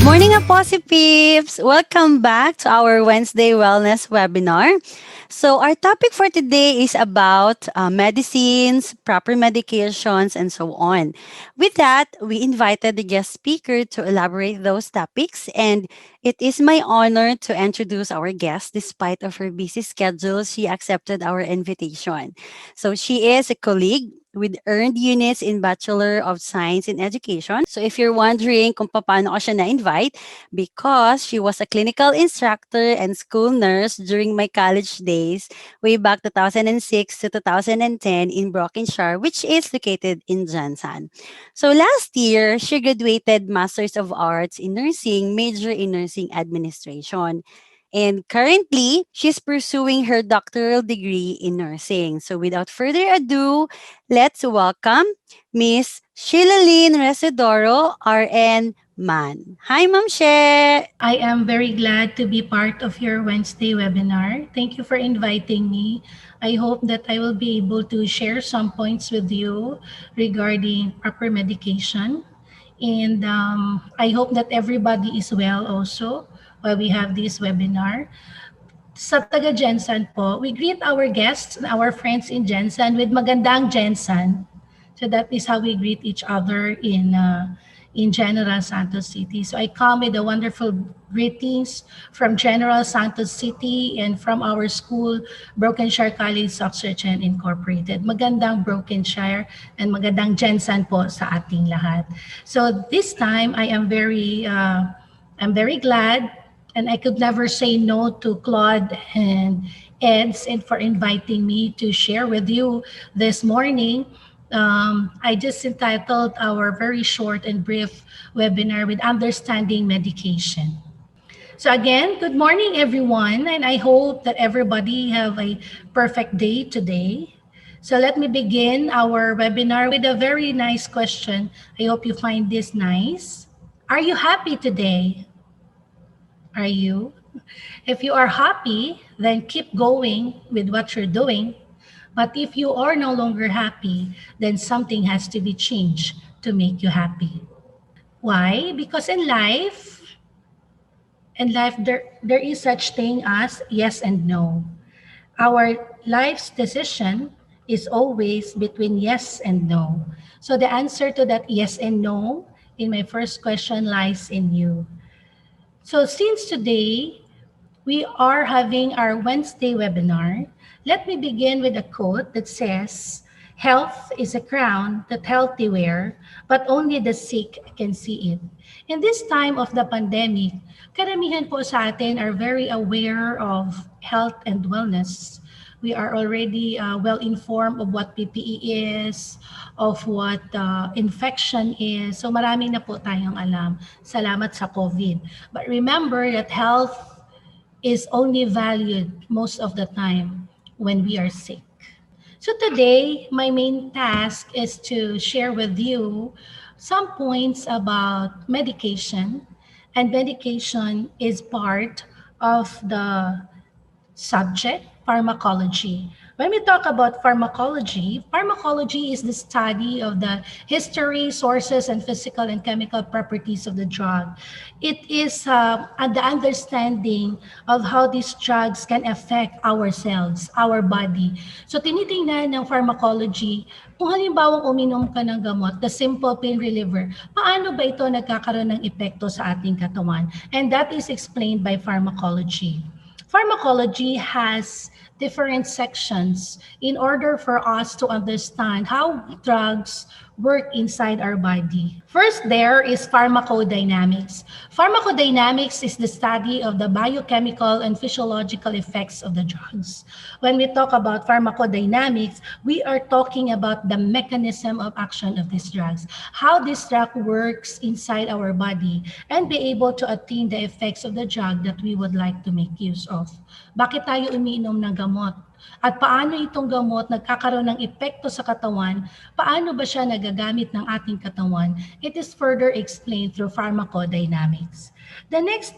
Morning, APOSI peeps! Welcome back to our Wednesday Wellness webinar. So, our topic for today is about medicines, proper medications, and so on. With that, we invited the guest speaker to elaborate those topics, and it is my honor to introduce our guest. Despite of her busy schedule, she accepted our invitation. So, she is a colleague with earned units in Bachelor of Science in Education. So if you're wondering kung paano ko siya na-invite, because she was a clinical instructor and school nurse during my college days way back 2006 to 2010 in Brokenshire, which is located in Jansan. So last year, she graduated Masters of Arts in Nursing, major in Nursing Administration. And currently, she's pursuing her doctoral degree in nursing. So without further ado, let's welcome Miss Sheila Lyn Recidoro, RN Man. Hi, Ma'am She. I am very glad to be part of your Wednesday webinar. Thank you for inviting me. I hope that I will be able to share some points with you regarding proper medication. And I hope that everybody is well also while we have this webinar. Sa taga Jensen po, we greet our guests and our friends in Jensen with magandang Jensen. So that is how we greet each other in General Santos City. So I come with the wonderful greetings from General Santos City and from our school, Brokenshire College of Surgeon Incorporated. Magandang Brokenshire and magandang Jensen po sa ating lahat. So this time I'm very glad, and I could never say no to Claude and Eds and for inviting me to share with you this morning. I just entitled our very short and brief webinar with Understanding Medication. So again, good morning everyone, and I hope that everybody have a perfect day today. So let me begin our webinar with a very nice question. I hope you find this nice. Are you happy today? Are you? If you are happy, then keep going with what you're doing. But if you are no longer happy, then something has to be changed to make you happy. Why? Because in life there is such thing as yes and no. Our life's decision is always between yes and no. So the answer to that yes and no in my first question lies in you. So since today we are having our Wednesday webinar, let me begin with a quote that says, "Health is a crown that healthy wear, but only the sick can see it." In this time of the pandemic, karamihan po sa atin are very aware of health and wellness. We are already well informed of what PPE is, of what infection is. So marami na po tayong alam. Salamat sa COVID. But remember that health is only valued most of the time when we are sick. So today, my main task is to share with you some points about medication. And medication is part of the subject, pharmacology. When we talk about pharmacology, pharmacology is the study of the history, sources, and physical and chemical properties of the drug. It is the understanding of how these drugs can affect our cells, our body. So tinitingnan ng pharmacology, kung halimbawa uminom ka ng gamot, the simple pain reliever, paano ba ito nagkakaroon ng epekto sa ating katawan? And that is explained by pharmacology. Pharmacology has different sections in order for us to understand how drugs work inside our body. First, there is pharmacodynamics. Pharmacodynamics is the study of the biochemical and physiological effects of the drugs. When we talk about pharmacodynamics, we are talking about the mechanism of action of these drugs, how this drug works inside our body, and be able to attain the effects of the drug that we would like to make use of. Bakit tayo umiinom ng gamot? At paano itong gamot nagkakaroon ng epekto sa katawan? Paano ba siya nagagamit ng ating katawan? It is further explained through pharmacodynamics. The next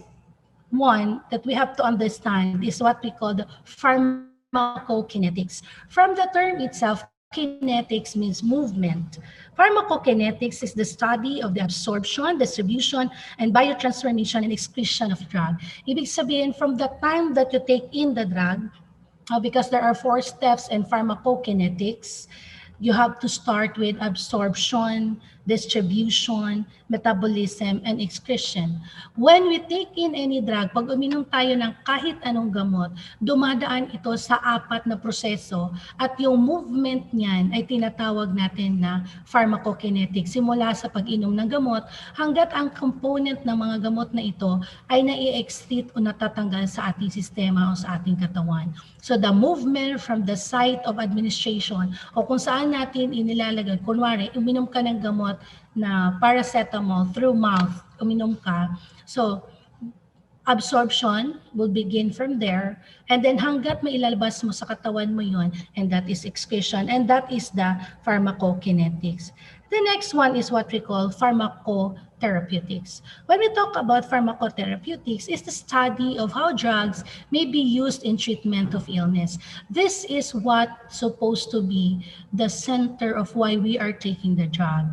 one that we have to understand is what we call the pharmacokinetics. From the term itself, Pharmacokinetics means movement. Pharmacokinetics is the study of the absorption, distribution, and biotransformation and excretion of drug. Ibig sabihin, from the time that you take in the drug, because there are four steps in pharmacokinetics. You have to start with absorption, distribution, metabolism, and excretion. When we take in any drug, pag uminom tayo ng kahit anong gamot, dumadaan ito sa apat na proseso at yung movement niyan ay tinatawag natin na pharmacokinetics. Simula sa pag-inom ng gamot hanggat ang component ng mga gamot na ito ay nai-excrete o natatanggal sa ating sistema o sa ating katawan. So the movement from the site of administration o kung saan natin inilalagay, kunwari, uminom ka ng gamot na paracetamol through mouth, uminom ka. So absorption will begin from there, and then hanggat mailalabas mo sa katawan mo yon, and that is excretion, and that is the pharmacokinetics. The next one is what we call pharmacotherapeutics. When we talk about pharmacotherapeutics, it's the study of how drugs may be used in treatment of illness. This is what's supposed to be the center of why we are taking the drug.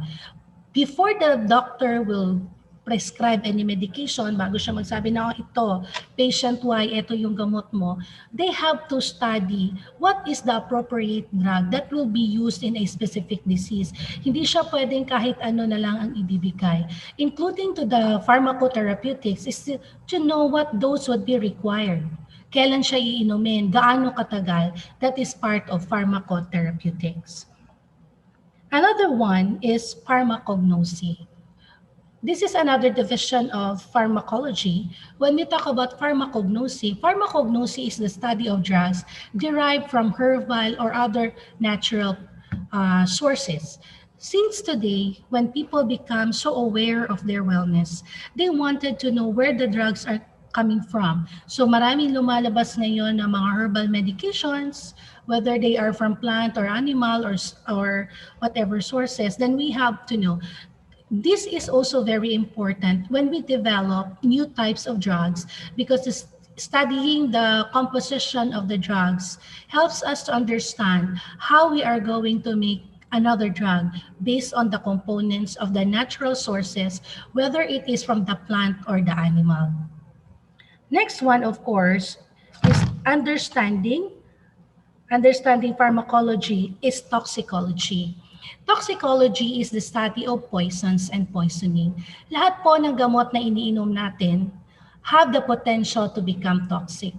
Before the doctor will prescribe any medication, bago siya magsabi na ito, patient Y, ito yung gamot mo, they have to study what is the appropriate drug that will be used in a specific disease. Hindi siya pwedeng kahit ano na lang ang ibibigay. Including to the pharmacotherapeutics is to know what dose would be required. Kailan siya iinumin, gaano katagal, that is part of pharmacotherapeutics. Another one is pharmacognosy. This is another division of pharmacology. When we talk about pharmacognosy is the study of drugs derived from herbal or other natural sources. Since today, when people become so aware of their wellness, they wanted to know where the drugs are coming from. So maraming lumalabas ngayon ng mga herbal medications, whether they are from plant or animal or whatever sources, then we have to know. This is also very important when we develop new types of drugs because studying the composition of the drugs helps us to understand how we are going to make another drug based on the components of the natural sources, whether it is from the plant or the animal. Next one, of course, is understanding pharmacology is toxicology. Toxicology is the study of poisons and poisoning. Lahat po ng gamot na iniinom natin have the potential to become toxic.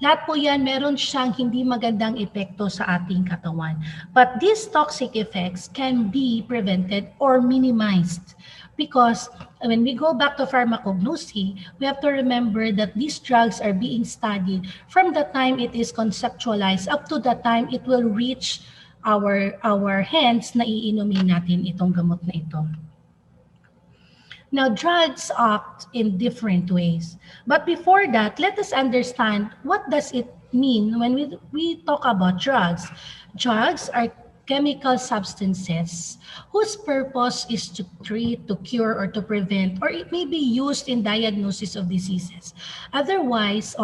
Lahat po yan, meron siyang hindi magandang epekto sa ating katawan. But these toxic effects can be prevented or minimized because when we go back to pharmacognosy, we have to remember that these drugs are being studied from the time it is conceptualized up to the time it will reach our hands na iinumin natin itong gamot na ito. Now, drugs act in different ways. But before that, let us understand what does it mean when we talk about drugs. Drugs are chemical substances whose purpose is to treat, to cure, or to prevent, or it may be used in diagnosis of diseases. Otherwise,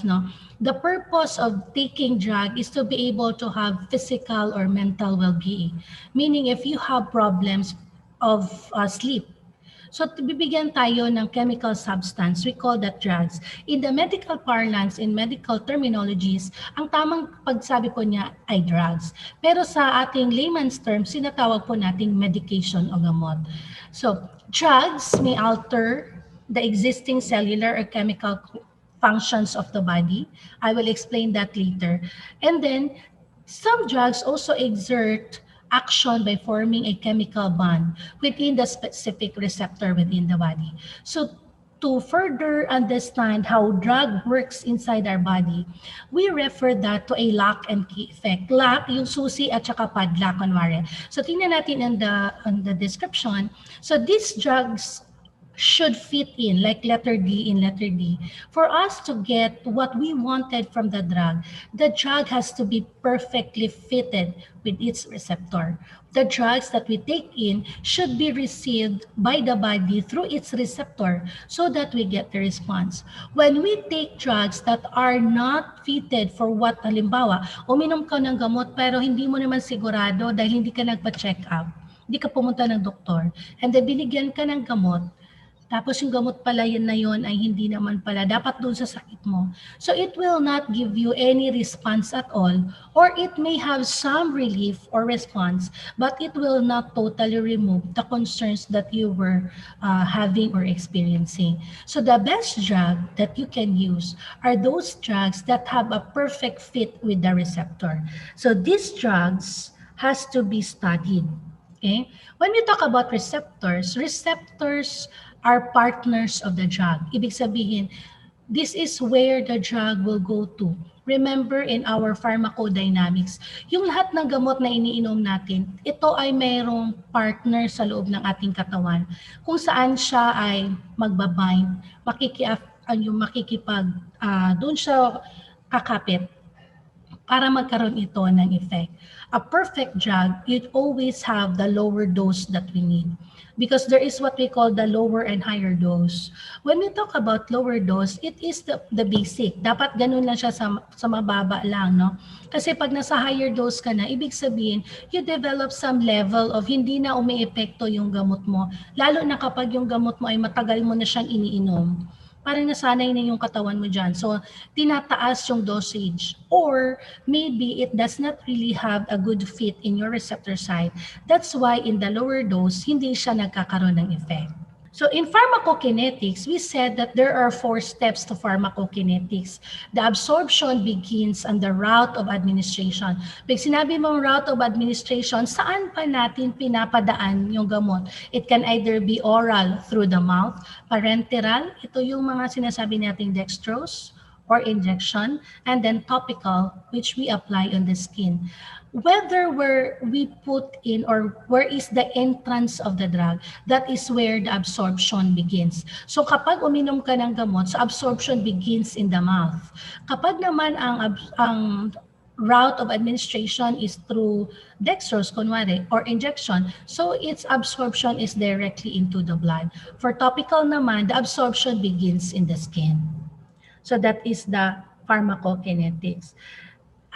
no, the purpose of taking drug is to be able to have physical or mental well-being. Meaning, if you have problems of sleep, so bibigyan tayo ng chemical substance, we call that drugs. In the medical parlance, in medical terminologies, ang tamang pagsabi po niya ay drugs. Pero sa ating layman's terms, sinatawag po nating medication o gamot. So drugs may alter the existing cellular or chemical functions of the body. I will explain that later. And then, some drugs also exert action by forming a chemical bond within the specific receptor within the body. So to further understand how drug works inside our body, we refer that to a lock and key effect. Lock, yung susi at saka padlock, kunwari. So tingnan natin on the description. So these drugs should fit in, like letter D in letter D. For us to get what we wanted from the drug has to be perfectly fitted with its receptor. The drugs that we take in should be received by the body through its receptor so that we get the response. When we take drugs that are not fitted for what, halimbawa, uminom ka ng gamot pero hindi mo naman sigurado dahil hindi ka nagpa-check up, hindi ka pumunta ng doktor, and then binigyan ka ng gamot, tapos yung gamot pala yun na yun ay hindi naman pala dapat doon sa sakit mo. So it will not give you any response at all, or it may have some relief or response, but it will not totally remove the concerns that you were having or experiencing. So the best drug that you can use are those drugs that have a perfect fit with the receptor. So these drugs has to be studied. Okay? When we talk about receptors are partners of the drug. Ibig sabihin, this is where the drug will go to. Remember in our pharmacodynamics, yung lahat ng gamot na iniinom natin, ito ay mayroong partner sa loob ng ating katawan kung saan siya ay magbabind, doon siya kakapit para magkaroon ito ng effect. A perfect drug, you'd always have the lower dose that we need because there is what we call the lower and higher dose. When we talk about lower dose, it is the basic. Dapat ganun lang siya sa mababa lang, no? Kasi pag nasa higher dose ka na, ibig sabihin, you develop some level of hindi na umiepekto yung gamot mo. Lalo na kapag yung gamot mo ay matagal mo na siyang iniinom, parang nasanay na yung katawan mo dyan. So, tinataas yung dosage. Or, maybe it does not really have a good fit in your receptor site. That's why in the lower dose, hindi siya nagkakaroon ng effect. So in pharmacokinetics, we said that there are 4 steps to pharmacokinetics. The absorption begins on the route of administration. Pag sinabi mong route of administration, saan pa natin pinapadaan yung gamot? It can either be oral through the mouth, parenteral, ito yung mga sinasabi nating dextrose, or injection, and then topical, which we apply on the skin. Whether where we put in or where is the entrance of the drug, that is where the absorption begins. So kapag uminom ka ng gamot, so absorption begins in the mouth. Kapag naman ang route of administration is through dextrose, kunwari, or injection, so its absorption is directly into the blood. For topical naman, the absorption begins in the skin. So that is the pharmacokinetics.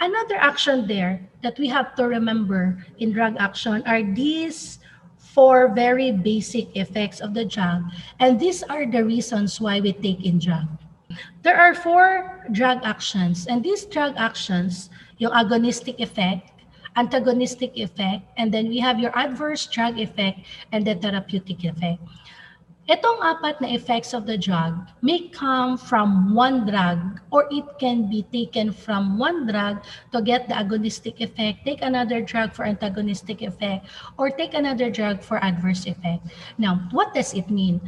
Another action there that we have to remember in drug action are these 4 very basic effects of the drug, and these are the reasons why we take in drug. There are 4 drug actions, and these drug actions, yung agonistic effect, antagonistic effect, and then we have your adverse drug effect and the therapeutic effect. Itong 4 na effects of the drug may come from one drug or it can be taken from one drug to get the agonistic effect, take another drug for antagonistic effect, or take another drug for adverse effect. Now, what does it mean?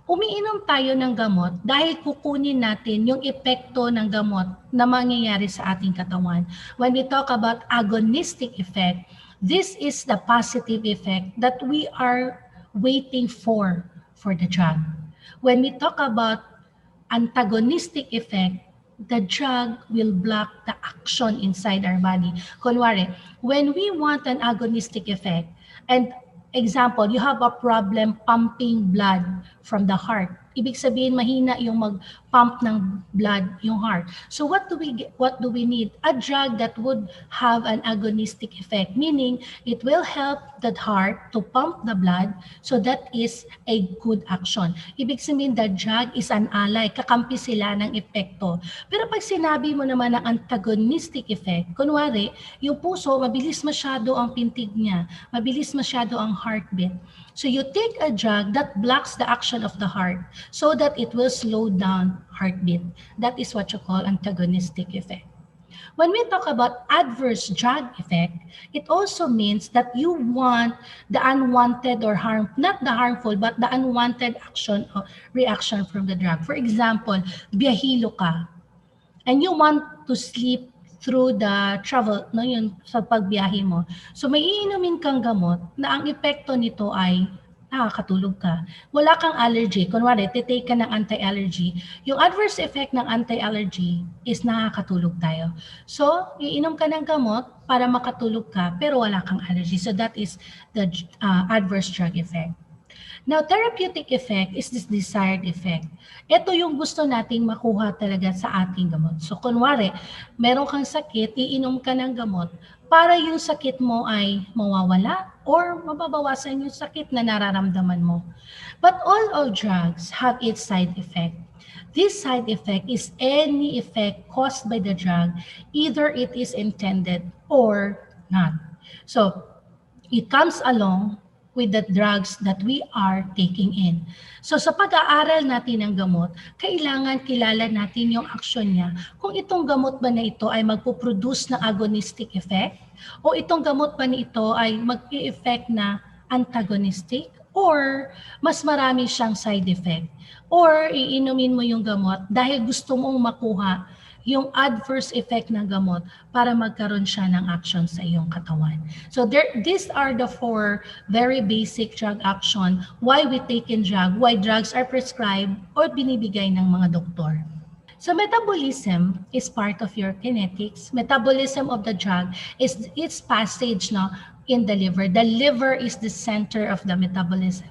Umiinom tayo ng gamot dahil kukunin natin yung epekto ng gamot na mangyayari sa ating katawan. When we talk about agonistic effect, this is the positive effect that we are waiting for the drug. When we talk about antagonistic effect, the drug will block the action inside our body. Kunwari, when we want an agonistic effect, and example, you have a problem pumping blood from the heart. Ibig sabihin, mahina yung mag-pump ng blood yung heart. So what do we need? A drug that would have an agonistic effect, meaning it will help the heart to pump the blood, so that is a good action. Ibig sabihin, the drug is an ally, kakampi sila ng epekto. Pero pag sinabi mo naman ng antagonistic effect, kunwari, yung puso, mabilis masyado ang pintig niya, mabilis masyado ang heartbeat. So you take a drug that blocks the action of the heart so that it will slow down heartbeat. That is what you call antagonistic effect. When we talk about adverse drug effect, it also means that you want the unwanted or not the harmful, but the unwanted action or reaction from the drug. For example, biyahilo ka, and you want to sleep through the travel, no, yun, sa pagbiyahe mo. So may iinumin kang gamot na ang epekto nito ay nakakatulog ka. Wala kang allergy. Kunwari, titake ka ng anti-allergy. Yung adverse effect ng anti-allergy is nakakatulog tayo. So, iinom ka ng gamot para makatulog ka, pero wala kang allergy. So, that is the adverse drug effect. Now, therapeutic effect is this desired effect. Ito yung gusto nating makuha talaga sa ating gamot. So, kunwari, meron kang sakit, iinom ka ng gamot para yung sakit mo ay mawawala or mababawasan yung sakit na nararamdaman mo. But all of drugs have its side effect. This side effect is any effect caused by the drug, either it is intended or not. So, it comes along with the drugs that we are taking in. So sa pag-aaral natin ng gamot, kailangan kilala natin yung aksyon niya. Kung itong gamot ba na ito ay magpuproduce ng agonistic effect o itong gamot ba na ito ay mag-i-effect na antagonistic or mas marami siyang side effect. Or iinumin mo yung gamot dahil gusto mong makuha yung adverse effect ng gamot para magkaroon siya ng action sa iyong katawan. So these are the four very basic drug action, why we take in drug, why drugs are prescribed or binibigay ng mga doktor. So metabolism is part of your kinetics. Metabolism of the drug is its passage in the liver. The liver is the center of the metabolism.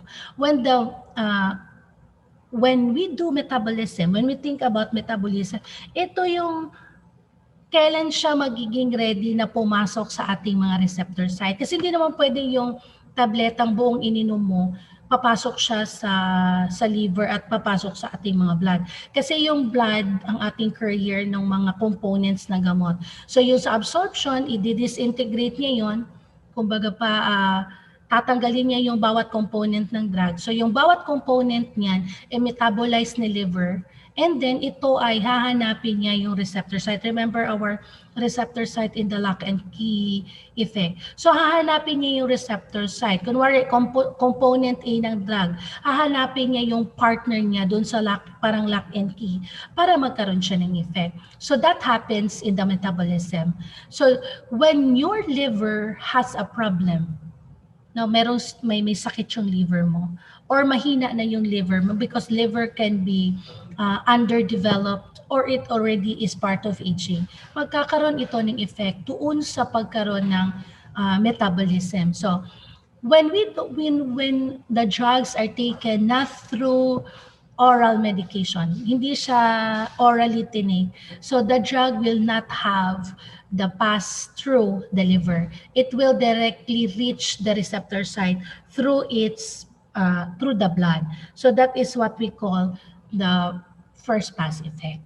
When we do metabolism, when we think about metabolism, ito yung kailan siya magiging ready na pumasok sa ating mga receptor site. Kasi hindi naman pwede yung tabletang buong ininom mo, papasok siya sa liver at papasok sa ating mga blood. Kasi yung blood, ang ating carrier ng mga components na gamot. So yung sa absorption, i-disintegrate niya yun. Kumbaga tatanggalin niya yung bawat component ng drug. So yung bawat component niyan metabolize ni liver and then ito ay hahanapin niya yung receptor site. Remember our receptor site in the lock and key effect. So hahanapin niya yung receptor site. Kunwari component A ng drug, hahanapin niya yung partner niya doon sa parang lock and key para magkaroon siya ng effect. So that happens in the metabolism. So when your liver has a problem, now may sakit yung liver mo or mahina na yung liver mo because liver can be underdeveloped or it already is part of aging. Magkakaroon ito ng effect doon sa pagkaroon ng metabolism. So when the drugs are taken not through oral medication, hindi siya orally tinake. So the drug will not have the pass through the liver. It will directly reach the receptor site through through the blood. So that is what we call the first pass effect.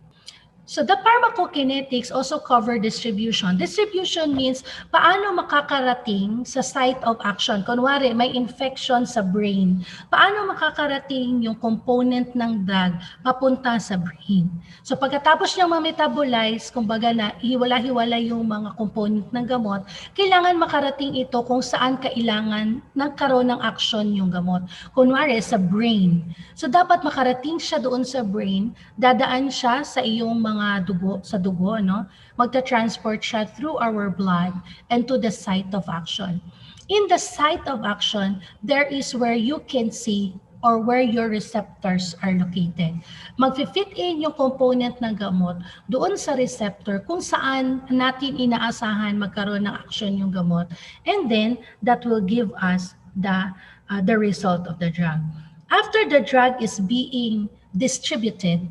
So the pharmacokinetics also cover distribution. Distribution means paano makakarating sa site of action. Kunwari, may infection sa brain. Paano makakarating yung component ng drug papunta sa brain. So pagkatapos niyang ma-metabolize, kumbaga na hiwala-hiwala yung mga component ng gamot, kailangan makarating ito kung saan kailangan nagkaroon ng action yung gamot. Kunwari, sa brain. So dapat makarating siya doon sa brain, dadaan siya sa iyong mga dugo, no? Magta-transport siya through our blood and to the site of action. In the site of action, there is where you can see or where your receptors are located. Mag-fit in yung component ng gamot doon sa receptor kung saan natin inaasahan magkaroon ng action yung gamot. And then, that will give us the result of the drug. After the drug is being distributed,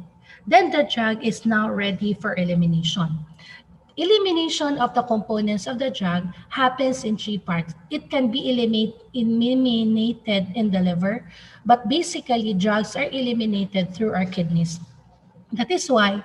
then the drug is now ready for elimination. Elimination of the components of the drug happens in three parts. It can be eliminated in the liver, but basically drugs are eliminated through our kidneys. That is why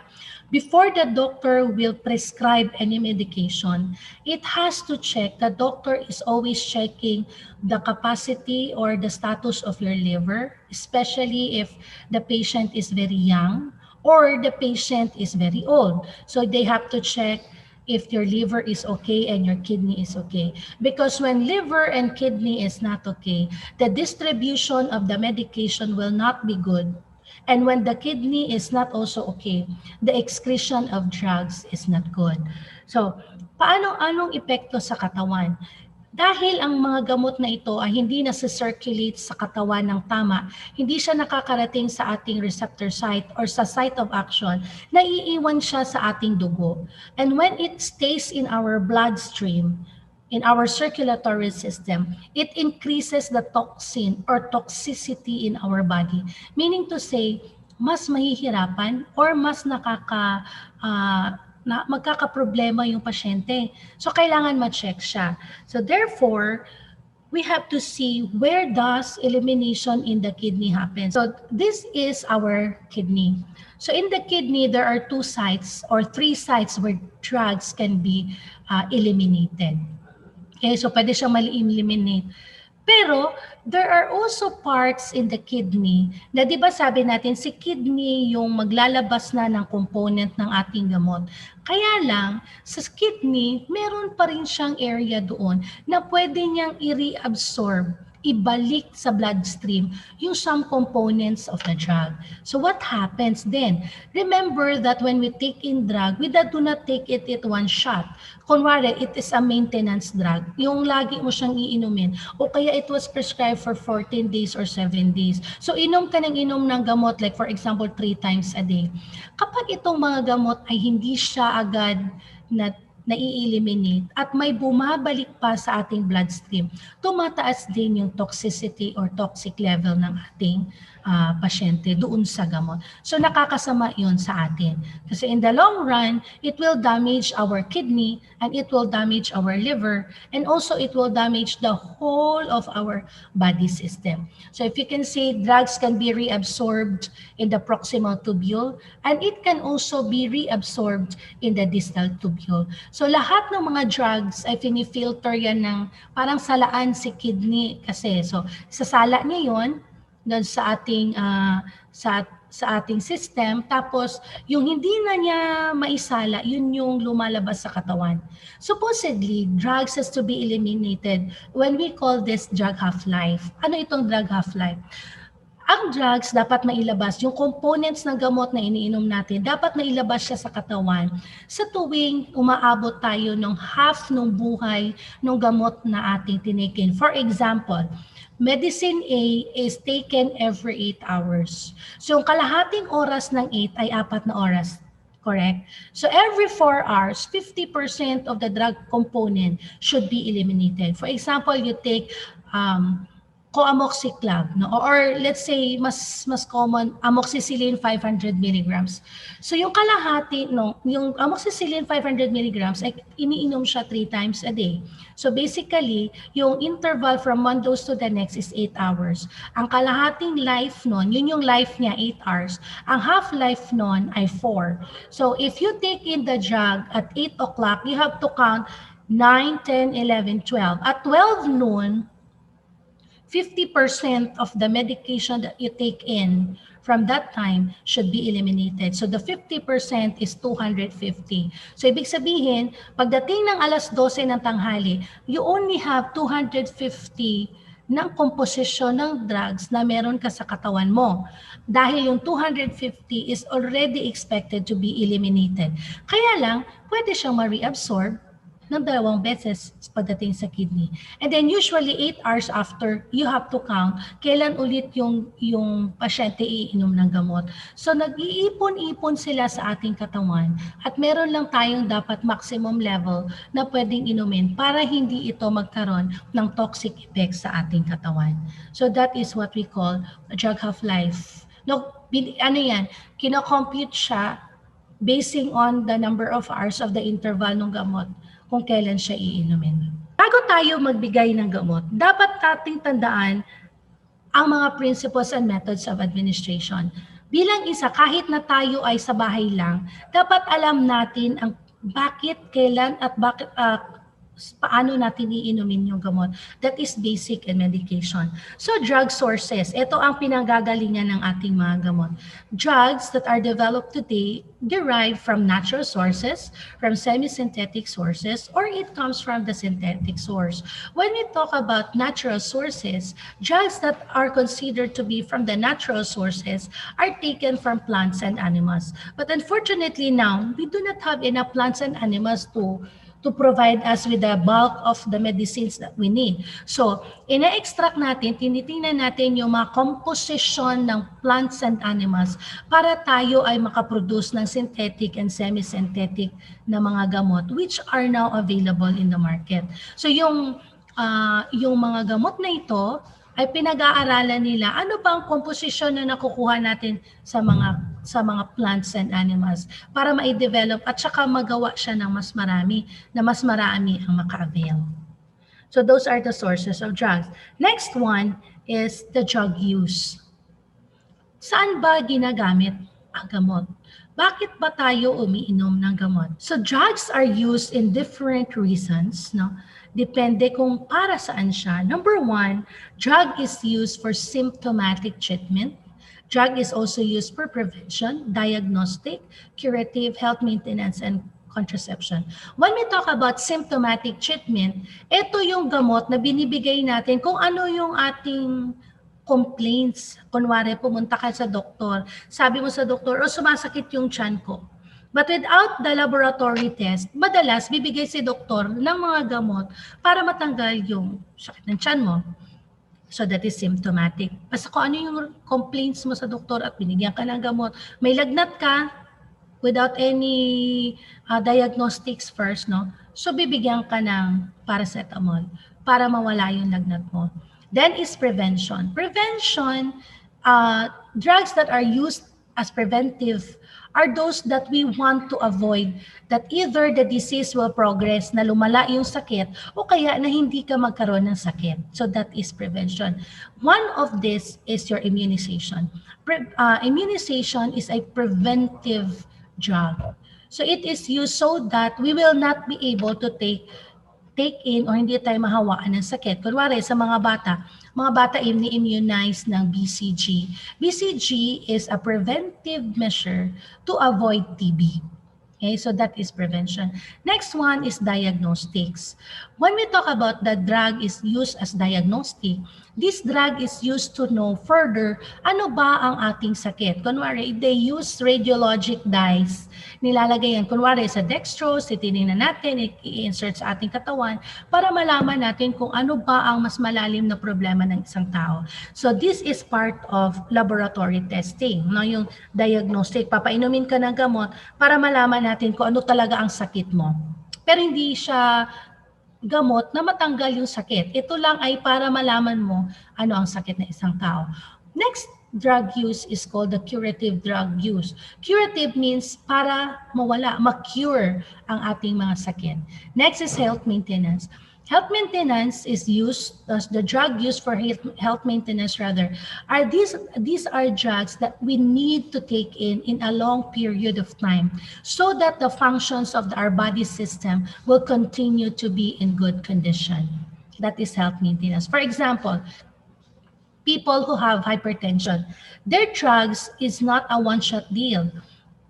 before the doctor will prescribe any medication, it has to check, the doctor is always checking the capacity or the status of your liver, especially if the patient is very young or the patient is very old. So they have to check if your liver is okay and your kidney is okay. Because when liver and kidney is not okay, the distribution of the medication will not be good. And when the kidney is not also okay, the excretion of drugs is not good. So, anong epekto sa katawan? Dahil ang mga gamot na ito ay hindi nasa-circulate sa katawan ng tama, hindi siya nakakarating sa ating receptor site or sa site of action, naiiwan siya sa ating dugo. And when it stays in our bloodstream, in our circulatory system, it increases the toxin or toxicity in our body. Meaning to say, mas mahihirapan or mas magkakaproblema yung pasyente. So, kailangan ma-check siya. So, therefore, we have to see where does elimination in the kidney happen. So, this is our kidney. So, in the kidney, there are two sites or three sites where drugs can be eliminated. Okay, so pwede siyang mali-eliminate. Pero there are also parts in the kidney na 'di ba sabi natin si kidney yung maglalabas na ng component ng ating gamot. Kaya lang sa kidney meron pa rin siyang area doon na pwede niyang i-reabsorb, ibalik sa bloodstream yung some components of the drug. So what happens then? Remember that when we take in drug, we do not take it at one shot. Kunwari, it is a maintenance drug. Yung lagi mo siyang iinumin. O kaya it was prescribed for 14 days or 7 days. So inom ka ng inom ng gamot, like for example, 3 times a day. Kapag itong mga gamot ay hindi siya agad na nai-eliminate at may bumabalik pa sa ating bloodstream, tumataas din yung toxicity or toxic level ng ating pasyente doon sa gamot. So nakakasama yun sa atin. Kasi in the long run, it will damage our kidney and it will damage our liver and also it will damage the whole of our body system. So if you can see, drugs can be reabsorbed in the proximal tubule and it can also be reabsorbed in the distal tubule. So lahat ng mga drugs ay finifilter yan ng parang salaan si kidney kasi. So sasala niya yun doon sa ating sa ating system, tapos yung hindi na niya maisala, yun yung lumalabas sa katawan. Supposedly, drugs has to be eliminated when we call this drug half-life. Ano itong drug half-life? Ang drugs dapat mailabas, yung components ng gamot na iniinom natin, dapat mailabas siya sa katawan sa tuwing umaabot tayo ng half ng buhay ng gamot na ating tinikin. For example, Medicine A is taken every 8 hours. So, yung kalahating oras ng 8 ay 4 na oras. Correct? So, every 4 hours, 50% of the drug component should be eliminated. For example, you take coamoxiclav, no? Or let's say mas common amoxicillin 500 milligrams. So yung kalahati no, yung amoxicillin 500 milligrams ay iniinom siya 3 times a day. So basically, yung interval from one dose to the next is 8 hours. Ang kalahating life nun, yun yung life niya 8 hours. Ang half-life nun ay 4. So if you take in the drug at 8 o'clock, you have to count 9, 10, 11, 12. At 12 noon, 50% of the medication that you take in from that time should be eliminated. So the 50% is 250. So ibig sabihin, pagdating ng alas 12 ng tanghali, you only have 250 ng komposisyon ng drugs na meron ka sa katawan mo. Dahil yung 250 is already expected to be eliminated. Kaya lang, pwede siyang ma-reabsorb ng 2 beses pagdating sa kidney. And then usually 8 hours after, you have to count kailan ulit yung pasyente iinom ng gamot. So nag-iipon-ipon sila sa ating katawan at meron lang tayong dapat maximum level na pwedeng inumin para hindi ito magkaroon ng toxic effects sa ating katawan. So that is what we call a drug half-life. No, ano yan, kino-compute siya basing on the number of hours of the interval ng gamot kung kailan siya iinumin. Bago tayo magbigay ng gamot, dapat nating tandaan ang mga principles and methods of administration. Bilang isa, kahit na tayo ay sa bahay lang, dapat alam natin ang bakit, kailan at paano natin iinumin yung gamot. That is basic and medication. So drug sources, ito ang pinanggagalingan ng ating mga gamot. Drugs that are developed today derive from natural sources, from semi-synthetic sources, or it comes from the synthetic source. When we talk about natural sources, drugs that are considered to be from the natural sources are taken from plants and animals. But unfortunately now, we do not have enough plants and animals to to provide us with the bulk of the medicines that we need. So, ina-extract natin, tinitingnan natin yung mga composition ng plants and animals para tayo ay makaproduce ng synthetic and semi-synthetic na mga gamot which are now available in the market. So, yung mga gamot na ito ay pinag-aaralan nila ano ba ang komposisyon na nakukuha natin sa mga plants and animals para ma-develop at saka magawa siya ng mas marami ang maka-avail. So those are the sources of drugs. Next one is the drug use. Saan ba ginagamit ang gamot? Bakit ba tayo umiinom ng gamot? So drugs are used in different reasons, no? Depende kung para saan siya. Number one, drug is used for symptomatic treatment. Drug is also used for prevention, diagnostic, curative, health maintenance, and contraception. When we talk about symptomatic treatment, ito yung gamot na binibigay natin kung ano yung ating complaints. Kunwari, pumunta ka sa doktor, sabi mo sa doktor, sumasakit yung tiyan ko. But without the laboratory test, madalas bibigay si doktor ng mga gamot para matanggal yung sakit ng tiyan mo. So that is symptomatic. Basta kung ano yung complaints mo sa doktor at binigyan ka ng gamot, may lagnat ka without any diagnostics first, no? So bibigyan ka ng paracetamol para mawala yung lagnat mo. Then is prevention. Prevention, drugs that are used as preventive are those that we want to avoid that either the disease will progress na lumala yung sakit o kaya na hindi ka magkaroon ng sakit. So that is prevention. One of this is your immunization. Immunization is a preventive drug. So it is used so that we will not be able to take in or hindi tayo mahawaan ng sakit. Kunwari sa mga bata ini-immunize ng BCG. BCG is a preventive measure to avoid TB. Okay, so that is prevention. Next one is diagnostics. When we talk about the drug is used as diagnostic, this drug is used to know further ano ba ang ating sakit. Kunwari, if they use radiologic dyes, nilalagay yan. Kunwari sa dextrose, titingnan natin, i-insert sa ating katawan para malaman natin kung ano ba ang mas malalim na problema ng isang tao. So this is part of laboratory testing. No? Yung diagnostic, papainumin ka ng gamot para malaman natin kung ano talaga ang sakit mo. Pero hindi siya gamot na matanggal yung sakit. Ito lang ay para malaman mo ano ang sakit ng isang tao. Next drug use is called the curative drug use. Curative means para mawala, ma-cure ang ating mga sakit. Next is health maintenance. Health maintenance is used, the drug used for health maintenance rather, are these are drugs that we need to take in a long period of time so that the functions of our body system will continue to be in good condition. That is health maintenance. For example, people who have hypertension, their drugs is not a one-shot deal.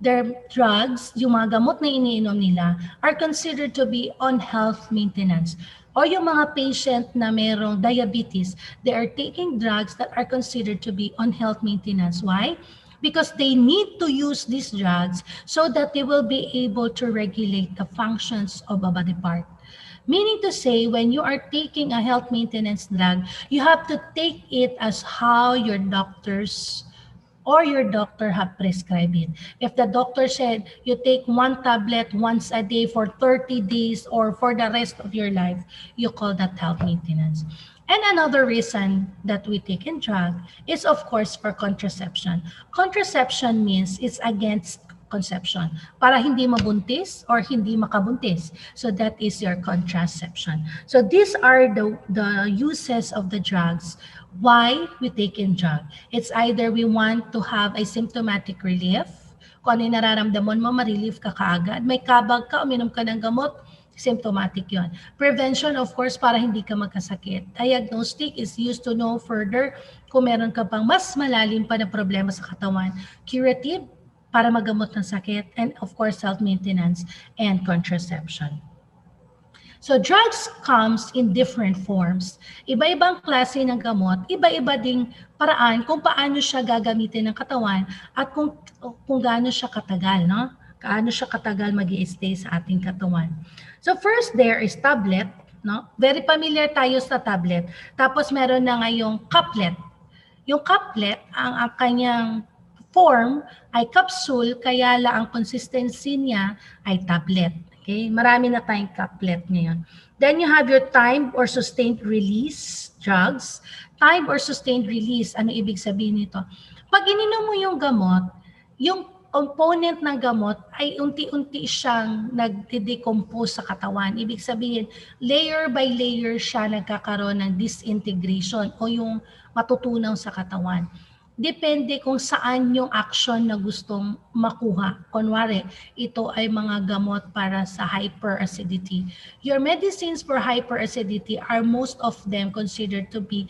Their drugs, yung mga gamot na iniinom nila, are considered to be on health maintenance. O yung mga patient na mayroong diabetes, they are taking drugs that are considered to be on health maintenance. Why? Because they need to use these drugs so that they will be able to regulate the functions of a body part. Meaning to say, when you are taking a health maintenance drug, you have to take it as how your doctors or your doctor have prescribed it. If the doctor said you take one tablet once a day for 30 days or for the rest of your life, you call that health maintenance. And another reason that we take in drug is of course for contraception. Contraception means it's against conception, para hindi mabuntis or hindi makabuntis. So that is your contraception. So these are the uses of the drugs. Why we take in drug? It's either we want to have a symptomatic relief, kung ano yung nararamdaman mo, ma-relief ka kaagad. May kabag ka, uminom ka ng gamot, symptomatic yon. Prevention, of course, para hindi ka magkasakit. Diagnostic is used to know further kung meron ka pang mas malalim pa na problema sa katawan. Curative, para magamot ng sakit. And of course, health maintenance and contraception. So drugs comes in different forms. Iba-ibang klase ng gamot, iba-iba ding paraan kung paano siya gagamitin ng katawan at kung gaano siya katagal, no? Kaano siya katagal mag-i-stay sa ating katawan. So first there is tablet, no? Very familiar tayo sa tablet. Tapos meron na ngayong caplet. Yung caplet, ang kanyang form ay capsule, kaya lang ang consistency niya ay tablet. Okay? Marami na tayong caplet ngayon. Then you have your timed or sustained release drugs. Timed or sustained release, ano ibig sabihin nito? Pag ininom mo yung gamot, yung component ng gamot ay unti-unti siyang nagde-decompose sa katawan. Ibig sabihin, layer by layer siya nagkakaroon ng disintegration o yung matutunaw sa katawan. Depende kung saan yung action na gustong makuha. Kunwari, ito ay mga gamot para sa hyperacidity. Your medicines for hyperacidity are most of them considered to be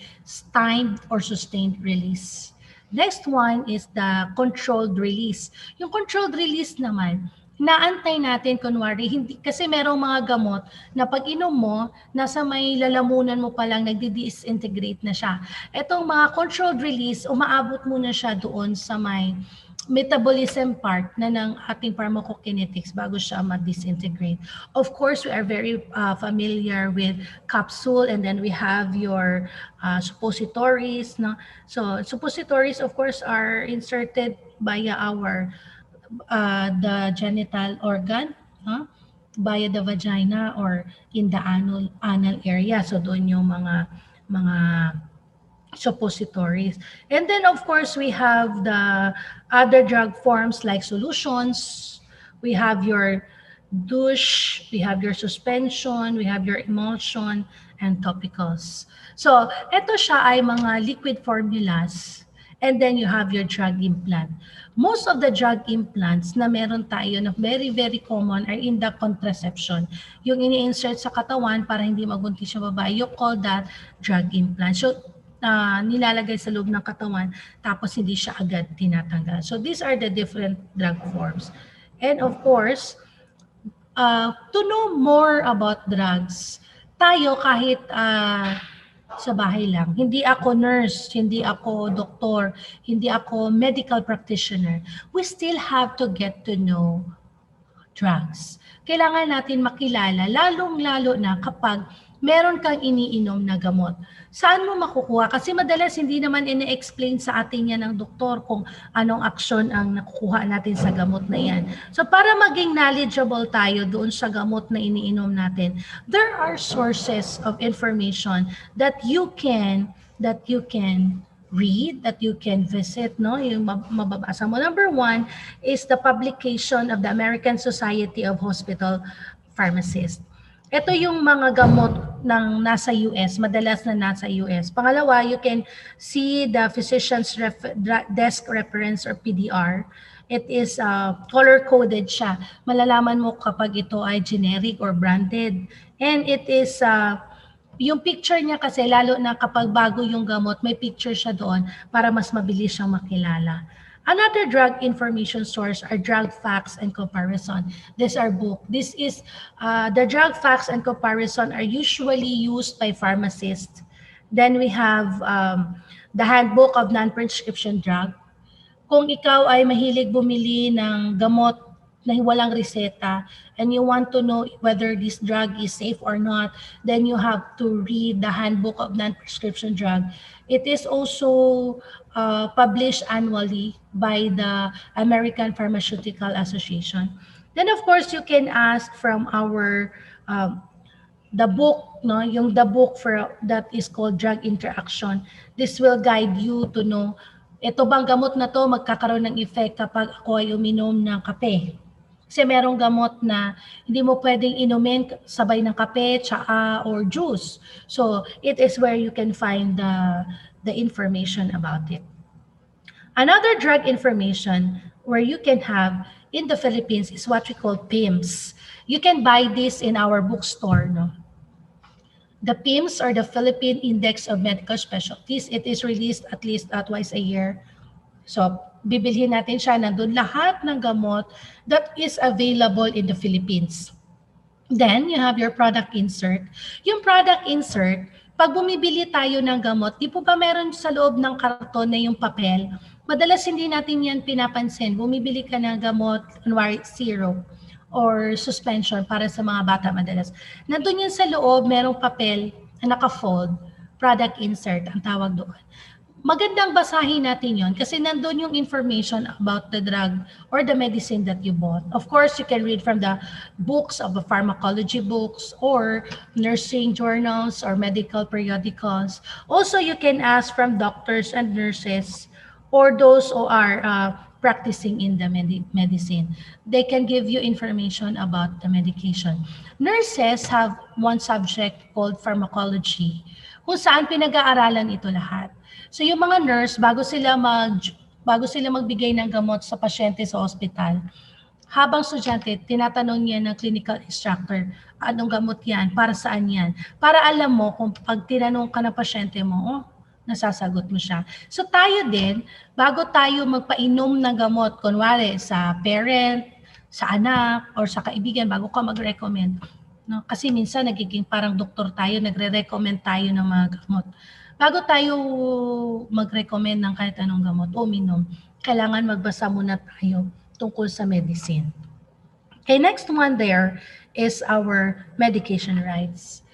timed or sustained release. Next one is the controlled release. Yung controlled release naman, naantay natin kunwari, hindi, kasi merong mga gamot na pag inom mo, nasa may lalamunan mo pa lang, nagdi-disintegrate na siya. Etong mga controlled release, umaabot muna siya doon sa may metabolism part na ng ating pharmacokinetics bago siya mag-disintegrate. Of course, we are very familiar with capsule, and then we have your suppositories. No? So suppositories, of course, are inserted via our the genital organ, via the vagina or in the anal area. So doon yung mga suppositories. And then of course we have the other drug forms like solutions. We have your douche, we have your suspension, we have your emulsion, and topicals. So ito siya ay mga liquid formulas. And then you have your drug implant. Most of the drug implants na meron tayo na very, very common are in the contraception. Yung ini-insert sa katawan para hindi magbuntis yung babae, you call that drug implant. So, nilalagay sa loob ng katawan tapos hindi siya agad tinatanggal. So, these are the different drug forms. And of course, to know more about drugs, tayo kahit sa bahay lang. Hindi ako nurse, hindi ako doktor, hindi ako medical practitioner. We still have to get to know drugs. Kailangan natin makilala, lalong-lalo na kapag meron kang iniinom na gamot. Saan mo makukuha? Kasi madalas hindi naman ine-explain sa atin yan ng doktor kung anong aksyon ang nakukuha natin sa gamot na yan. So para maging knowledgeable tayo doon sa gamot na iniinom natin, there are sources of information that you can read, that you can visit, no? Yung mababasa mo. Number one is the publication of the American Society of Hospital Pharmacists. Ito yung mga gamot ng nasa US, madalas na nasa US. Pangalawa, you can see the physician's desk reference or PDR. It is color-coded siya. Malalaman mo kapag ito ay generic or branded. And it is yung picture niya kasi, lalo na kapag bago yung gamot, may picture siya doon para mas mabilis siyang makilala. Another drug information source are drug facts and comparison. These are book. This is the drug facts and comparison are usually used by pharmacists. Then we have the handbook of non-prescription drug. Kung ikaw ay mahilig bumili ng gamot na walang reseta and you want to know whether this drug is safe or not, then you have to read the handbook of non-prescription drug. It is also published annually by the American Pharmaceutical Association. Then of course you can ask from our the book, no, yung the book for that is called Drug Interaction. This will guide you to know ito bang gamot na to magkakaroon ng effect kapag ako ay uminom ng kape. Kasi merong gamot na hindi mo pwedeng inumin sabay ng kape, tsaa, or juice. So, it is where you can find the information about it. Another drug information where you can have in the Philippines is what we call PIMS. You can buy this in our bookstore. No? The PIMS or the Philippine Index of Medical Specialties. It is released at least twice a year. So, bibilhin natin siya, nandun lahat ng gamot that is available in the Philippines. Then, you have your product insert. Yung product insert, pag bumibili tayo ng gamot, di po ba meron sa loob ng karton na yung papel? Madalas hindi natin yan pinapansin. Bumibili ka ng gamot, kunwari syrup or suspension para sa mga bata madalas. Nandun yan sa loob, merong papel na naka-fold, product insert ang tawag doon. Magandang basahin natin yon kasi nandun yung information about the drug or the medicine that you bought. Of course, you can read from the books of the pharmacology books or nursing journals or medical periodicals. Also, you can ask from doctors and nurses or those who are practicing in the medicine. They can give you information about the medication. Nurses have one subject called pharmacology kung saan pinag-aaralan ito lahat. So yung mga nurse, bago sila magbigay ng gamot sa pasyente sa ospital, habang estudyante, tinatanong niya ng clinical instructor, anong gamot yan, para saan yan? Para alam mo kung pag tinanong ka ng pasyente mo, oh, nasasagot mo siya. So tayo din, bago tayo magpainom ng gamot, kunwari sa parent, sa anak, or sa kaibigan, bago ka mag-recommend, no? Kasi minsan nagiging parang doktor tayo, nagre-recommend tayo ng mga gamot. Bago tayo mag-recommend ng kahit anong gamot o uminom, kailangan magbasa muna tayo tungkol sa medicine. Okay, next one there is our medication rights.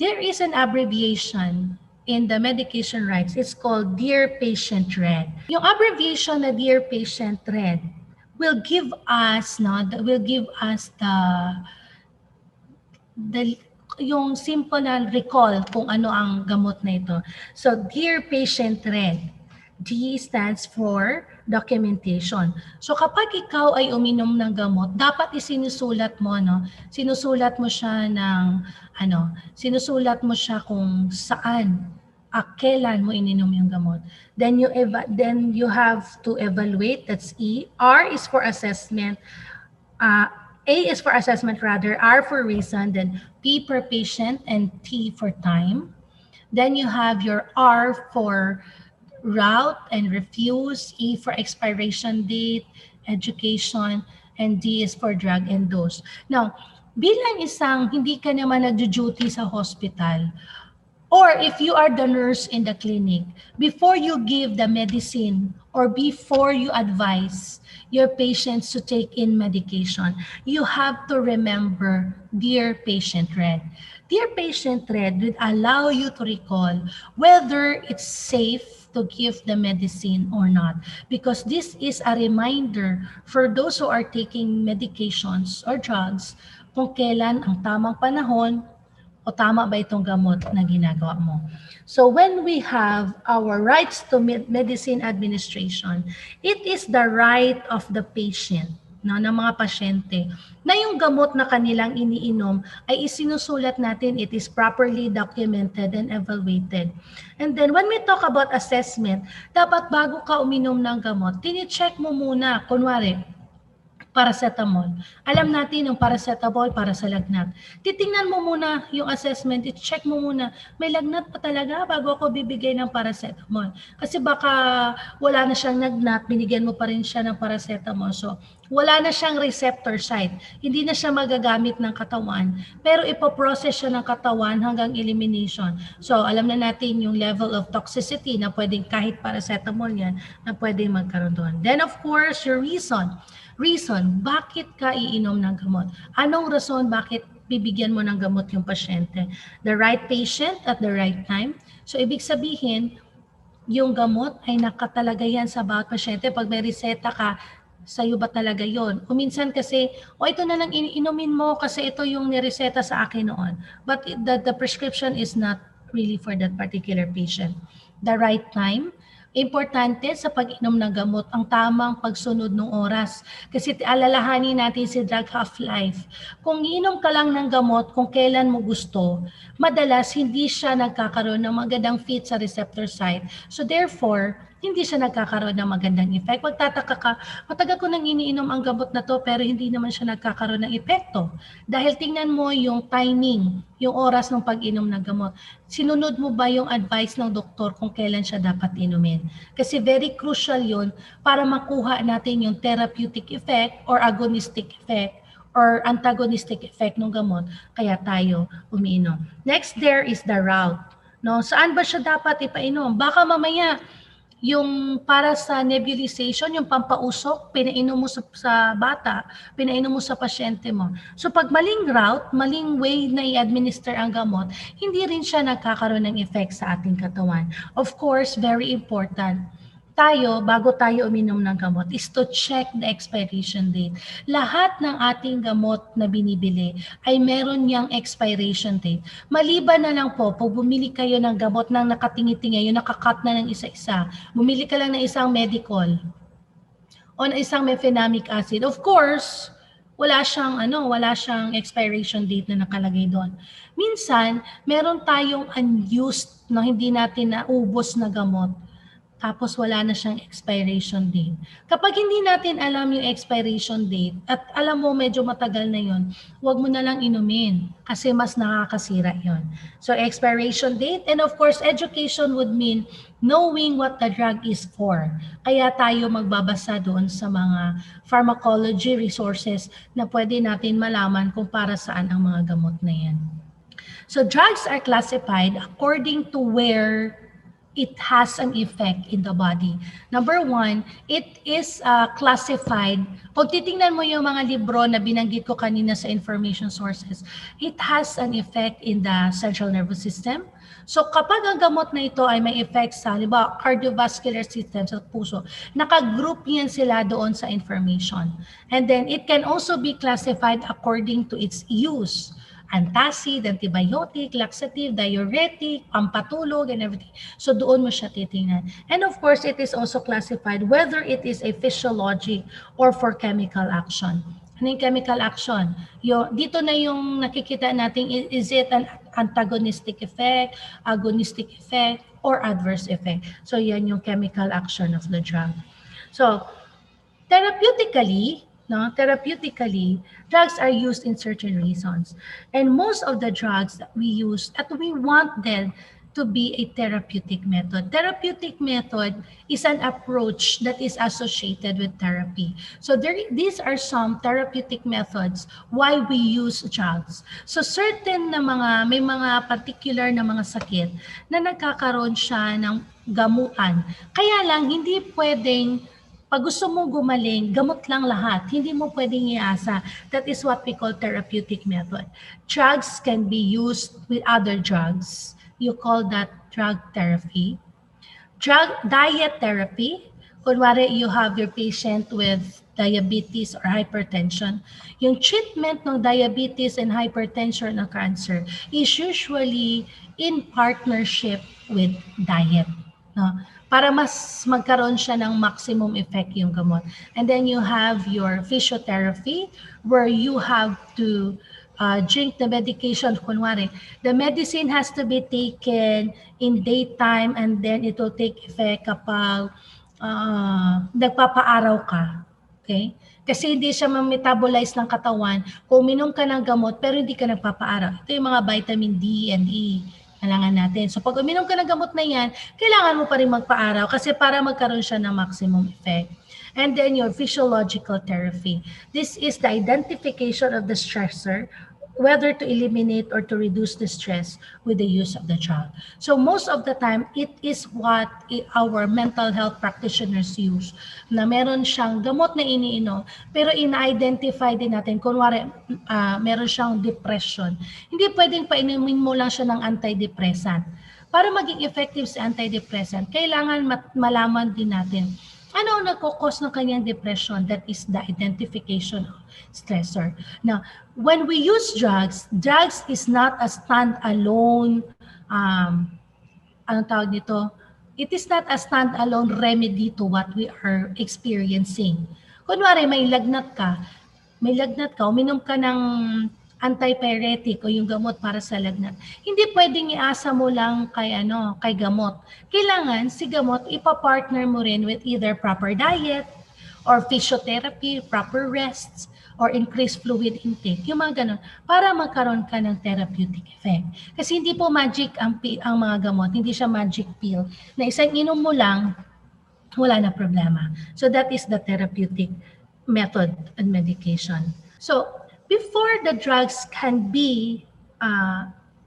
There is an abbreviation in the medication rights. It's called Dear Patient Read. Yung abbreviation na Dear Patient Read will give us the yung simple na recall kung ano ang gamot na ito. So, Dear Patient Read, D stands for documentation. So, kapag ikaw ay uminom ng gamot, dapat isinusulat mo, no? Sinusulat mo siya sinusulat mo siya kung saan, kailan mo ininom yung gamot. Then you have to evaluate, that's E. R is for assessment. A is for assessment rather, R for reason, then P per patient, and T for time. Then you have your R for route and refuse, E for expiration date, education, and D is for drug and dose. Now, bilang isang hindi ka naman nagjo-duty sa hospital, or if you are the nurse in the clinic, before you give the medicine or before you advise your patients to take in medication, you have to remember Dear Patient Read. Dear Patient Read will allow you to recall whether it's safe to give the medicine or not, because this is a reminder for those who are taking medications or drugs kung kailan ang tamang panahon o tama ba itong gamot na ginagawa mo. So when we have our rights to medicine administration, it is the right of the patient, ng mga pasyente, na yung gamot na kanilang iniinom ay isinusulat natin, it is properly documented and evaluated. And then when we talk about assessment, dapat bago ka uminom ng gamot, tini-check mo muna, kunwari, paracetamol. Alam natin yung paracetamol para sa lagnat. Titingnan mo muna yung assessment, i-check mo muna, may lagnat pa talaga bago ako bibigay ng paracetamol. Kasi baka wala na siyang lagnat, binigyan mo pa rin siya ng paracetamol. So, wala na siyang receptor site. Hindi na siya magagamit ng katawan, pero ipoprocess siya ng katawan hanggang elimination. So, alam na natin yung level of toxicity na pwedeng kahit paracetamol yan, na pwedeng magkaroon doon. Then, of course, your reason, bakit ka iinom ng gamot? Anong rason bakit bibigyan mo ng gamot yung pasyente? The right patient at the right time. So, ibig sabihin, yung gamot ay nakatalaga yan sa bawat pasyente. Pag may reseta ka, sa'yo ba talaga yon? Kung minsan kasi, ito na lang inumin mo kasi ito yung nireseta sa akin noon. But the prescription is not really for that particular patient. The right time. Importante sa pag-inom ng gamot ang tamang pagsunod ng oras. Kasi alalahanin natin si drug half-life. Kung inom ka lang ng gamot kung kailan mo gusto, madalas hindi siya nagkakaroon ng magandang fit sa receptor site. So therefore, hindi siya nagkakaroon ng magandang effect. Magtataka ka, matagal ko nang iniinom ang gamot na to pero hindi naman siya nagkakaroon ng epekto. Dahil tingnan mo yung timing, yung oras ng pag-inom ng gamot. Sinunod mo ba yung advice ng doktor kung kailan siya dapat inumin? Kasi very crucial yun para makuha natin yung therapeutic effect or agonistic effect or antagonistic effect ng gamot. Kaya tayo umiinom. Next there is the route. No, saan ba siya dapat ipainom? Baka mamaya Yung para sa nebulization, yung pampausok, pinainom mo sa bata, pinainom mo sa pasyente mo. So pag maling route, maling way na i-administer ang gamot, hindi rin siya nagkakaroon ng effect sa ating katawan. Of course, very important, tayo, bago tayo uminom ng gamot, is to check the expiration date. Lahat ng ating gamot na binibili ay meron niyang expiration date. Maliban na lang po, pag bumili kayo ng gamot ng nakatingi-tingi, yung nakakat na ng isa-isa, bumili ka lang ng isang medical o ng isang mefenamic acid. Of course, wala siyang expiration date na nakalagay doon. Minsan, meron tayong unused na hindi natin naubos na gamot, tapos wala na siyang expiration date. Kapag hindi natin alam yung expiration date at alam mo medyo matagal na yon, huwag mo na lang inumin kasi mas nakakasira yon. So expiration date, and of course education would mean knowing what the drug is for. Kaya tayo magbabasa doon sa mga pharmacology resources na pwede natin malaman kung para saan ang mga gamot na yan. So drugs are classified according to where it has an effect in the body. Number one, it is classified. Pag titingnan mo yung mga libro na binanggit ko kanina sa information sources, it has an effect in the central nervous system. So kapag ang gamot na ito ay may effect sa, halimbawa, cardiovascular system, sa puso, nakagroup yan sila doon sa information. And then it can also be classified according to its use. Antacid, antibiotic, laxative, diuretic, pampatulog, and everything. So doon mo siya titingnan. And of course, it is also classified whether it is a physiologic or for chemical action. Ano yung chemical action? Dito na yung nakikita natin, is it an antagonistic effect, agonistic effect, or adverse effect? So yan yung chemical action of the drug. So therapeutically, drugs are used in certain reasons. And most of the drugs that we use, at we want them to be a therapeutic method. Therapeutic method is an approach that is associated with therapy. So these are some therapeutic methods why we use drugs. So certain na may mga particular na mga sakit na nagkakaroon siya ng gamutan. Kaya lang hindi pwedeng pag gusto mo gumaling, gamot lang lahat. Hindi mo pwedeng iasa. That is what we call therapeutic method. Drugs can be used with other drugs. You call that drug therapy. Diet therapy. Kunwari, you have your patient with diabetes or hypertension. Yung treatment ng diabetes and hypertension or cancer is usually in partnership with diet. No? Para mas magkaroon siya ng maximum effect yung gamot. And then you have your physiotherapy where you have to drink the medication. Kunwari, the medicine has to be taken in daytime and then it will take effect kapag nagpapaaraw ka. Okay? Kasi hindi siya ma-metabolize ng katawan kung uminom ka ng gamot pero hindi ka nagpapaaraw. Ito yung mga vitamin D and E. Kailangan natin. So pag uminom ka ng gamot na yan, kailangan mo pa rin magpa-araw kasi para magkaroon siya ng maximum effect. And then your physiological therapy. This is the identification of the stressor, whether to eliminate or to reduce the stress with the use of the drug. So most of the time, it is what our mental health practitioners use, na meron siyang gamot na iniinom, pero ina-identify din natin, kunwari, meron siyang depression. Hindi pwedeng painumin mo lang siya ng antidepressant. Para maging effective sa antidepressant, kailangan malaman din natin ano ang nagkukos ng kanyang depression. That is the identification of stressor. Now, when we use drugs is not a stand-alone, anong tawag dito? It is not a stand-alone remedy to what we are experiencing. Kunwari, may lagnat ka, uminom ka ng antipyretic o yung gamot para sa lagnat. Hindi pwedeng iasa mo lang kay gamot. Kailangan si gamot ipa-partner mo rin with either proper diet or physiotherapy, proper rests, or increased fluid intake. Yung mga ganun, para magkaroon ka ng therapeutic effect. Kasi hindi po magic ang mga gamot, hindi siya magic pill. Na isang inom mo lang, wala na problema. So that is the therapeutic method and medication. So before the drugs can be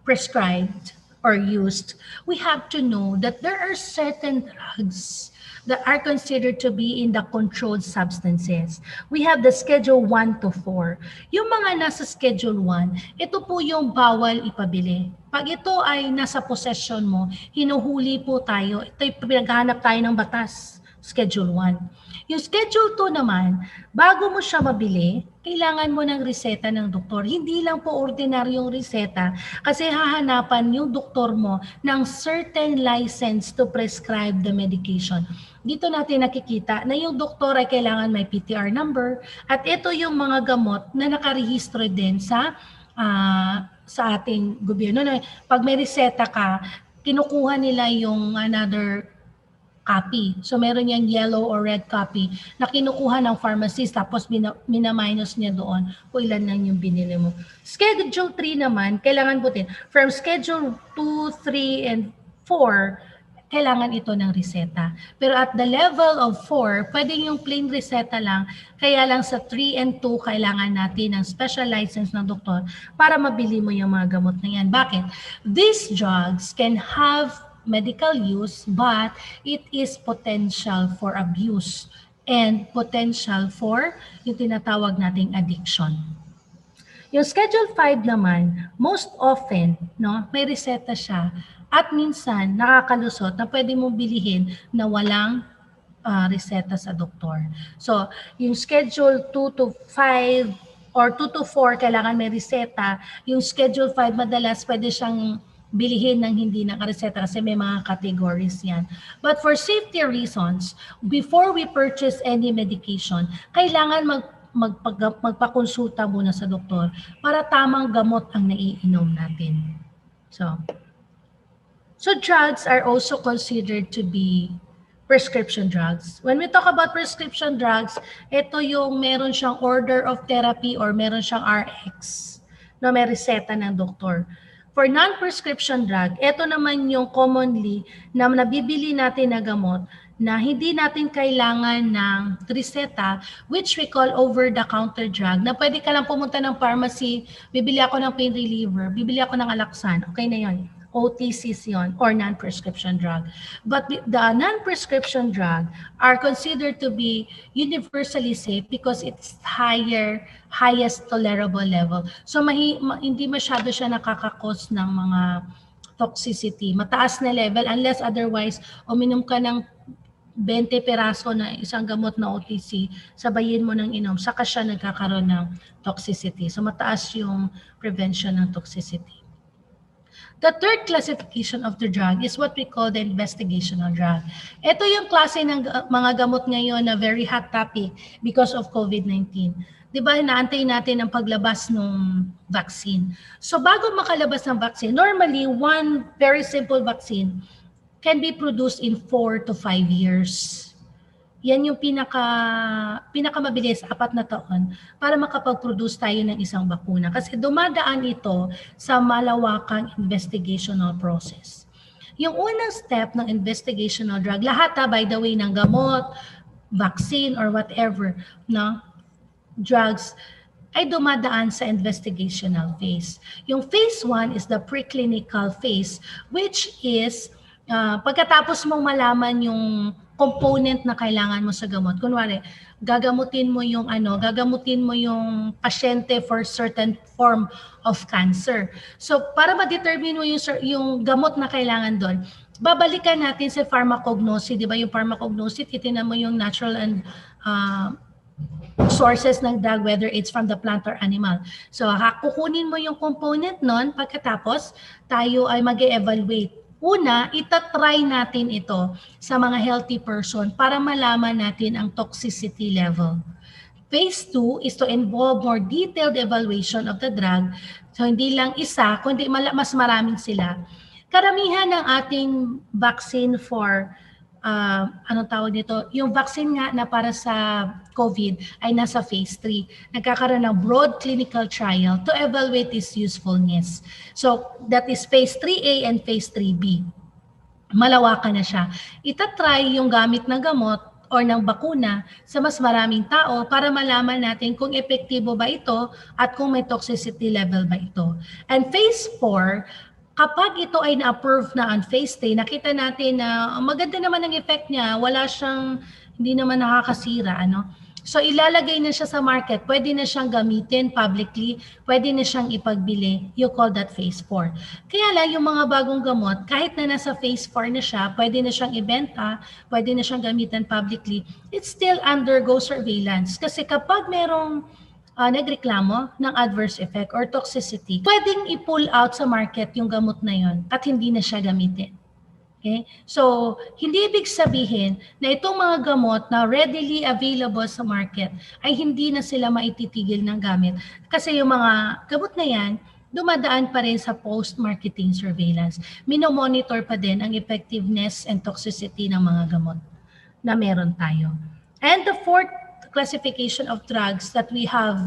prescribed or used, we have to know that there are certain drugs that are considered to be in the controlled substances. We have the Schedule 1 to 4. Yung mga nasa Schedule 1, ito po yung bawal ipabili. Pag ito ay nasa possession mo, hinuhuli po tayo. Ito'y pinaghahanap tayo ng batas, Schedule 1. Yung Schedule 2 naman, bago mo siya mabili, kailangan mo ng reseta ng doktor. Hindi lang po ordinaryong reseta kasi hahanapan yung doktor mo ng certain license to prescribe the medication. Dito natin nakikita na yung doktor ay kailangan may PTR number at ito yung mga gamot na nakarehistro din sa ating gobyerno. Pag may reseta ka, kinukuha nila yung another copy. So meron yang yellow or red copy na kinukuha ng pharmacist tapos mina-minus niya doon kung ilan lang yung binili mo. Schedule 3 naman, kailangan butin. From Schedule 2, 3, and 4, kailangan ito ng reseta. Pero at the level of 4, pwedeng yung plain reseta lang, kaya lang sa 3 and 2, kailangan natin ng special license ng doktor para mabili mo yung mga gamot na yan. Bakit? These drugs can have medical use, but it is potential for abuse and potential for yung tinatawag nating addiction. Yung Schedule 5 naman, most often, may reseta siya at minsan nakakalusot na pwede mong bilihin na walang reseta sa doktor. So, yung Schedule 2 to 5 or 2 to 4, kailangan may reseta. Yung Schedule 5, madalas pwede siyang bilihin ng hindi nakareseta kasi may mga categories yan. But for safety reasons, before we purchase any medication, kailangan magpakonsulta muna sa doktor para tamang gamot ang naiinom natin. So drugs are also considered to be prescription drugs. When we talk about prescription drugs, ito yung meron siyang order of therapy or meron siyang RX na may reseta ng doktor. For non-prescription drug, ito naman yung commonly na nabibili natin na gamot na hindi natin kailangan ng reseta, which we call over-the-counter drug, na pwede ka lang pumunta ng pharmacy, bibili ako ng pain reliever, bibili ako ng Alaxan, okay na yon. OTCs yon or non-prescription drug. But the non-prescription drug are considered to be universally safe because it's highest tolerable level. So hindi masyado siya nakakakos ng mga toxicity. Mataas na level unless otherwise uminom ka ng 20 peraso na isang gamot na OTC, sabayin mo ng inom, saka siya nagkakaroon ng toxicity. So mataas yung prevention ng toxicity. The third classification of the drug is what we call the investigational drug. Ito yung klase ng mga gamot ngayon na very hot topic because of COVID-19. Diba, inaantay natin ang paglabas ng vaccine. So bago makalabas ng vaccine, normally one very simple vaccine can be produced in 4 to 5 years. Yan yung pinakamabilis, 4 na taon, para makapag-produce tayo ng isang bakuna. Kasi dumadaan ito sa malawakang investigational process. Yung unang step ng investigational drug, lahat by the way ng gamot, vaccine, or whatever, drugs, ay dumadaan sa investigational phase. Yung phase 1 is the preclinical phase, which is pagkatapos mong malaman yung component na kailangan mo sa gamot. Kunwari, gagamutin mo yung pasyente for certain form of cancer. So, para ma-determine mo yung gamot na kailangan doon, babalikan natin sa pharmacognosy, di ba? Yung pharmacognosy, titinan mo yung natural and sources ng drug, whether it's from the plant or animal. So, kukunin mo yung component nun, pagkatapos, tayo ay mag-evaluate. Una, itatry natin ito sa mga healthy person para malaman natin ang toxicity level. Phase 2 is to involve more detailed evaluation of the drug. So hindi lang isa, kundi mas maraming sila. Karamihan ng ating vaccine for, yung vaccine nga na para sa COVID ay nasa phase 3. Nagkakaroon ng broad clinical trial to evaluate its usefulness. So that is phase 3A and phase 3B. Malawakan na siya. Itatry yung gamit na gamot or ng bakuna sa mas maraming tao para malaman natin kung epektibo ba ito at kung may toxicity level ba ito. And phase 4, Kapag ito ay na-approve na on phase 3, nakita natin na maganda naman ang effect niya, wala siyang, hindi naman nakakasira, ano? So ilalagay na siya sa market, pwede na siyang gamitin publicly, pwede na siyang ipagbili, you call that phase 4. Kaya lang yung mga bagong gamot, kahit na nasa phase 4 na siya, pwede na siyang ibenta, pwede na siyang gamitin publicly, it still undergo surveillance. Kasi kapag merong nagreklamo ng adverse effect or toxicity, pwedeng i-pull out sa market yung gamot na yon at hindi na siya gamitin. Okay? So, hindi ibig sabihin na itong mga gamot na readily available sa market ay hindi na sila maititigil ng gamit. Kasi yung mga gamot na yan, dumadaan pa rin sa post-marketing surveillance. Minomonitor pa din ang effectiveness and toxicity ng mga gamot na meron tayo. And the fourth classification of drugs that we have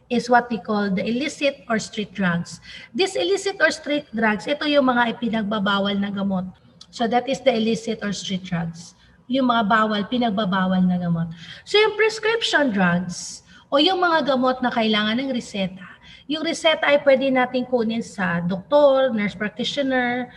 is what we call the illicit or street drugs. These illicit or street drugs, ito yung mga ipinagbabawal na gamot. So that is the illicit or street drugs. Yung mga bawal, pinagbabawal na gamot. So yung prescription drugs o yung mga gamot na kailangan ng reseta, yung reseta ay pwede natin kunin sa doktor, nurse practitioner,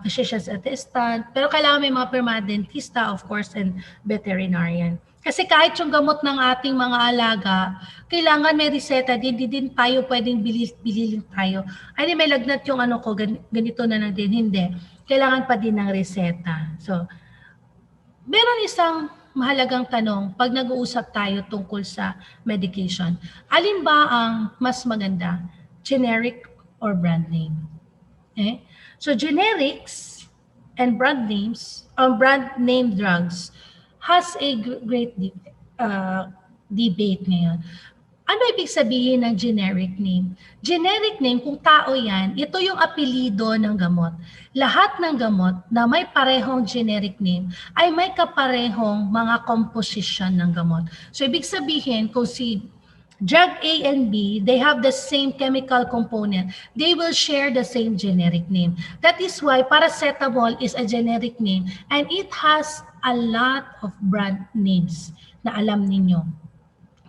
physician's attestant, pero kailangan may mga permanentista, of course, and veterinarian. Kasi kahit yung gamot ng ating mga alaga, kailangan may reseta din, di din tayo pwedeng bilhin tayo. Ay, may lagnat yung ano ko, ganito na lang din. Hindi. Kailangan pa din ng reseta. So, meron isang mahalagang tanong pag nag-uusap tayo tungkol sa medication. Alin ba ang mas maganda? Generic or brand name? Okay? So, generics and brand names, brand name drugs, has a great debate ngayon. Ano ibig sabihin ng generic name? Generic name, kung tao yan, ito yung apelido ng gamot. Lahat ng gamot na may parehong generic name ay may kaparehong mga composition ng gamot. So ibig sabihin, kung si drug A and B, they have the same chemical component. They will share the same generic name. That is why paracetamol is a generic name and it has a lot of brand names na alam ninyo.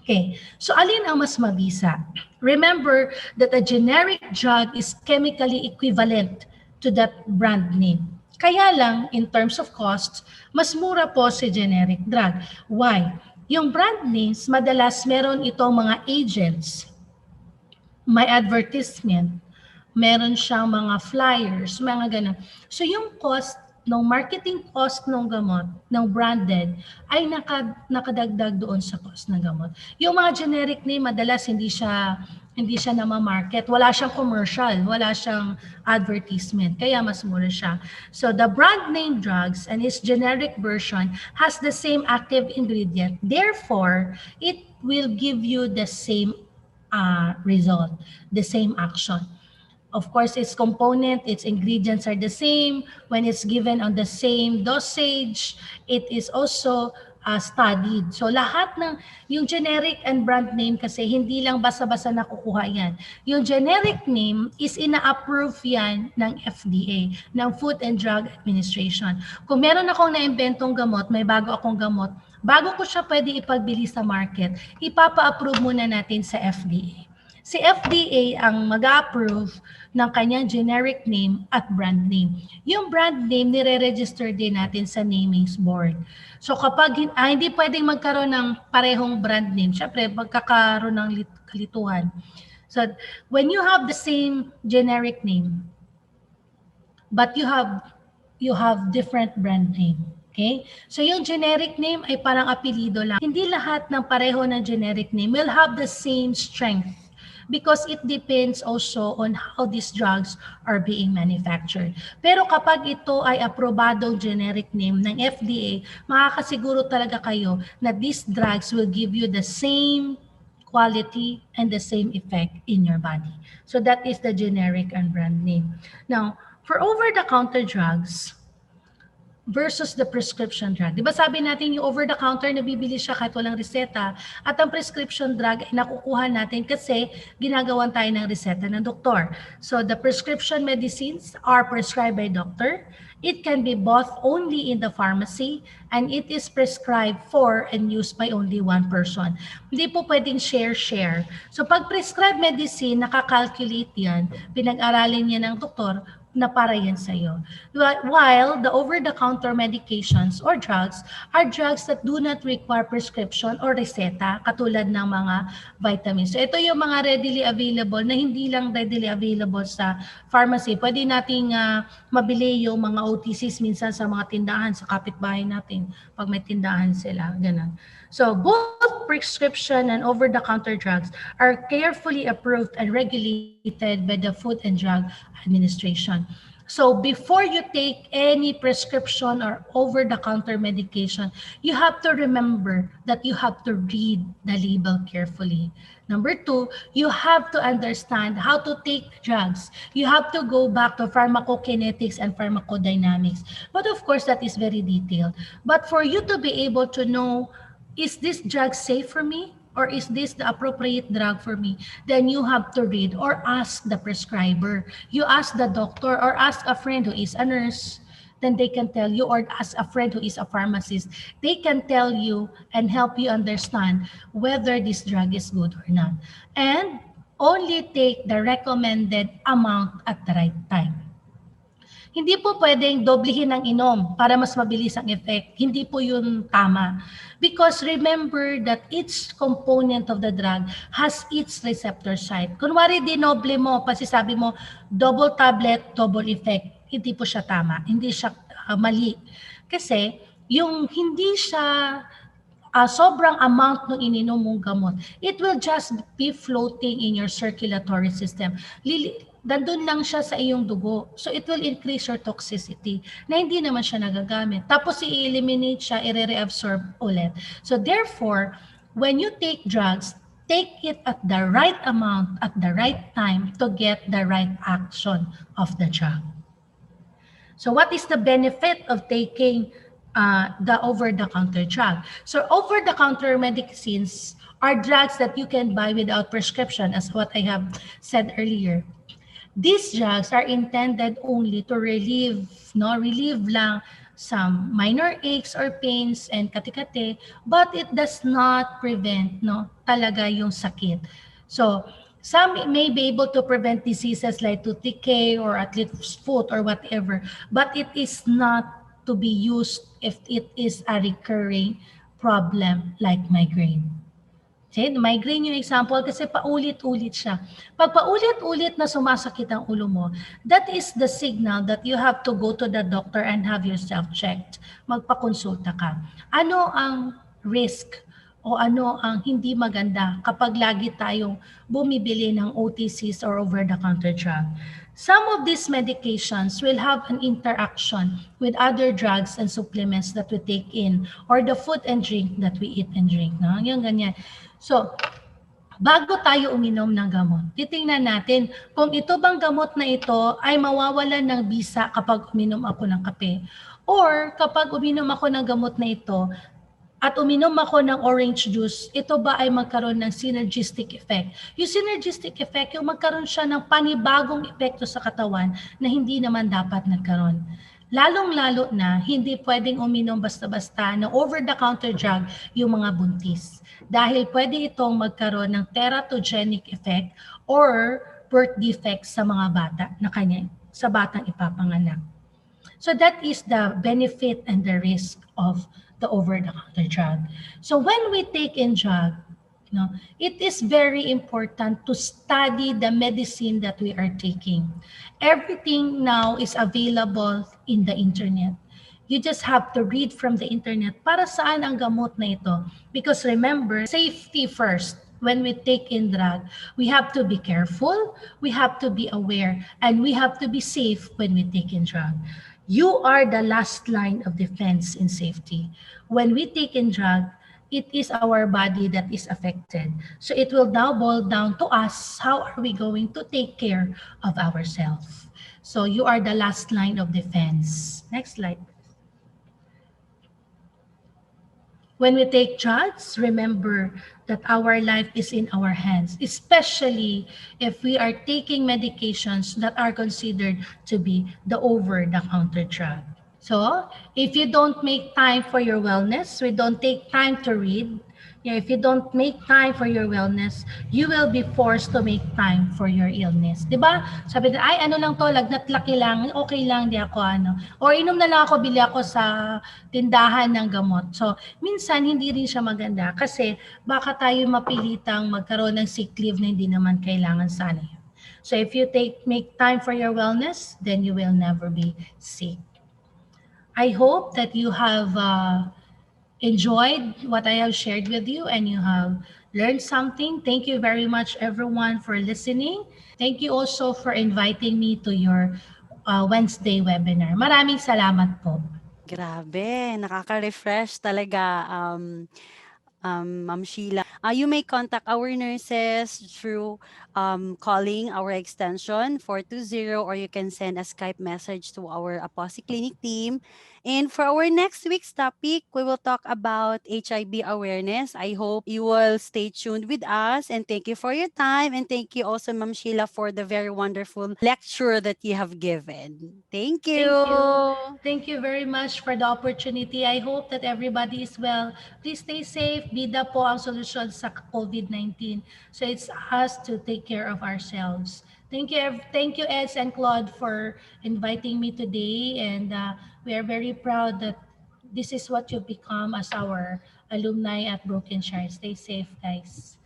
Okay, so alin ang mas mabisa? Remember that a generic drug is chemically equivalent to that brand name. Kaya lang, in terms of cost, mas mura po si generic drug. Why? Yung brand names, madalas meron itong mga agents, may advertisement, meron siyang mga flyers, mga ganun. So yung cost, ng marketing cost ng gamot, ng branded, ay nakadagdag doon sa cost ng gamot. Yung mga generic name, madalas hindi siya namamarket. Wala siyang commercial, wala siyang advertisement, kaya mas mura siya. So the brand name drugs and its generic version has the same active ingredient. Therefore, it will give you the same result, the same action. Of course, its component, its ingredients are the same. When it's given on the same dosage, it is also studied. So lahat ng, yung generic and brand name kasi hindi lang basta-basta nakukuha yan. Yung generic name is ina-approve yan ng FDA, ng Food and Drug Administration. Kung meron akong na-inventong gamot, may bago akong gamot, bago ko siya pwede ipagbili sa market, ipapa-approve muna natin sa FDA. Si FDA ang mag-approve ng kanyang generic name at brand name. Yung brand name, nire-register din natin sa namings board. So kapag hindi pwedeng magkaroon ng parehong brand name, syempre magkakaroon ng kalituhan. So when you have the same generic name, but you have different brand name. Okay? So yung generic name ay parang apelido lang. Hindi lahat ng pareho ng generic name will have the same strength, because it depends also on how these drugs are being manufactured. Pero kapag ito ay aprobadong generic name ng FDA, makakasiguro talaga kayo na these drugs will give you the same quality and the same effect in your body. So that is the generic and brand name. Now, for over-the-counter drugs, versus the prescription drug. Di ba sabi natin yung over-the-counter, nabibili siya kahit walang reseta, at ang prescription drug ay nakukuha natin kasi ginagawan tayo ng reseta ng doktor. So the prescription medicines are prescribed by doctor. It can be bought only in the pharmacy and it is prescribed for and used by only one person. Hindi po pwedeng share-share. So pag prescribed medicine, nakakalculate yan, pinag-aralin niya ng doktor na para yan sa'yo. While the over-the-counter medications or drugs are drugs that do not require prescription or reseta, katulad ng mga vitamins. So ito yung mga readily available na hindi lang readily available sa pharmacy. Pwede nating mabili yung mga OTCs minsan sa mga tindahan, sa kapitbahay natin, pag may tindahan sila, ganun. So both prescription and over-the-counter drugs are carefully approved and regulated by the Food and Drug Administration. So before you take any prescription or over-the-counter medication, you have to remember that you have to read the label carefully. Number two, you have to understand how to take drugs. You have to go back to pharmacokinetics and pharmacodynamics. But of course, that is very detailed. But for you to be able to know, is this drug safe for me? Or is this the appropriate drug for me? Then you have to read or ask the prescriber. You ask the doctor or ask a friend who is a nurse. Then they can tell you, or ask a friend who is a pharmacist. They can tell you and help you understand whether this drug is good or not. And only take the recommended amount at the right time. Hindi po pwedeng doblehin ng inom para mas mabilis ang effect. Hindi po yun tama. Because remember that each component of the drug has its receptor site. Kunwari dinoble mo, sabi mo, double tablet, double effect. Hindi po siya tama. Hindi siya mali. Kasi yung hindi siya sobrang amount ng ininom mong gamot, it will just be floating in your circulatory system. Dandun lang siya sa iyong dugo. So it will increase your toxicity na hindi naman siya nagagamit. Tapos i-eliminate siya, i-reabsorb ulit. So therefore, when you take drugs, take it at the right amount, at the right time to get the right action of the drug. So what is the benefit of taking the over-the-counter drug? So over-the-counter medicines are drugs that you can buy without prescription, as what I have said earlier. These drugs are intended only to relieve lang some minor aches or pains and kati-kati, but it does not prevent talaga yung sakit. So some may be able to prevent diseases like tooth decay or athlete's foot or whatever, but it is not to be used if it is a recurring problem like migraine. Okay, migraine yung example kasi paulit-ulit siya. Pag paulit-ulit na sumasakit ang ulo mo, that is the signal that you have to go to the doctor and have yourself checked. Magpakonsulta ka. Ano ang risk o ano ang hindi maganda kapag lagi tayong bumibili ng OTCs or over-the-counter drug? Some of these medications will have an interaction with other drugs and supplements that we take in or the food and drink that we eat and drink. No? Yung ganyan. So, bago tayo uminom ng gamot, titingnan natin kung ito bang gamot na ito ay mawawalan ng bisa kapag uminom ako ng kape. Or kapag uminom ako ng gamot na ito at uminom ako ng orange juice, ito ba ay magkaroon ng synergistic effect? Yung synergistic effect, yung magkaroon siya ng panibagong epekto sa katawan na hindi naman dapat nagkaroon. Lalong-lalo na, hindi pwedeng uminom basta-basta ng over-the-counter drug yung mga buntis. Dahil pwede itong magkaroon ng teratogenic effect or birth defects sa mga bata na sa batang ipapanganak. So that is the benefit and the risk of the over-the-counter drug. So when we take in drug, it is very important to study the medicine that we are taking. Everything now is available in the internet. You just have to read from the internet para saan ang gamot na ito. Because remember, safety first. When we take in drug, we have to be careful, we have to be aware, and we have to be safe when we take in drug. You are the last line of defense in safety. When we take in drug, it is our body that is affected. So it will now boil down to us, how are we going to take care of ourselves? So you are the last line of defense. Next slide. When we take drugs, remember that our life is in our hands, especially if we are taking medications that are considered to be the over-the-counter drug. So, if you don't make time for your wellness, we don't take time to read. Yeah, if you don't make time for your wellness, you will be forced to make time for your illness. 'Di ba? Sabi nila, ay ano lang to, lagnat laki lang, okay lang, di ako ano. Or inom na lang ako, bili ako sa tindahan ng gamot. So, minsan hindi rin siya maganda kasi baka tayo mapilitang magkaroon ng sick leave na hindi naman kailangan sana yun. So, if you make time for your wellness, then you will never be sick. I hope that you have enjoyed what I have shared with you and you have learned something. Thank you very much, everyone, for listening. Thank you also for inviting me to your Wednesday webinar. Maraming salamat po. Grabe, nakaka-refresh talaga, Ma'am Sheila. You may contact our nurses through calling our extension 420, or you can send a Skype message to our APOSI clinic team. And for our next week's topic, we will talk about HIV awareness. I hope you will stay tuned with us. And thank you for your time. And thank you also, Ma'am Sheila, for the very wonderful lecture that you have given. Thank Thank you. you. Thank you very much for the opportunity. I hope that everybody is well. Please stay safe. Bida po ang solusyon sa COVID-19. So it's us to take care of ourselves. Thank you, Eds and Claude, for inviting me today. And we are very proud that this is what you've become as our alumni at Broken Shire. Stay safe, guys.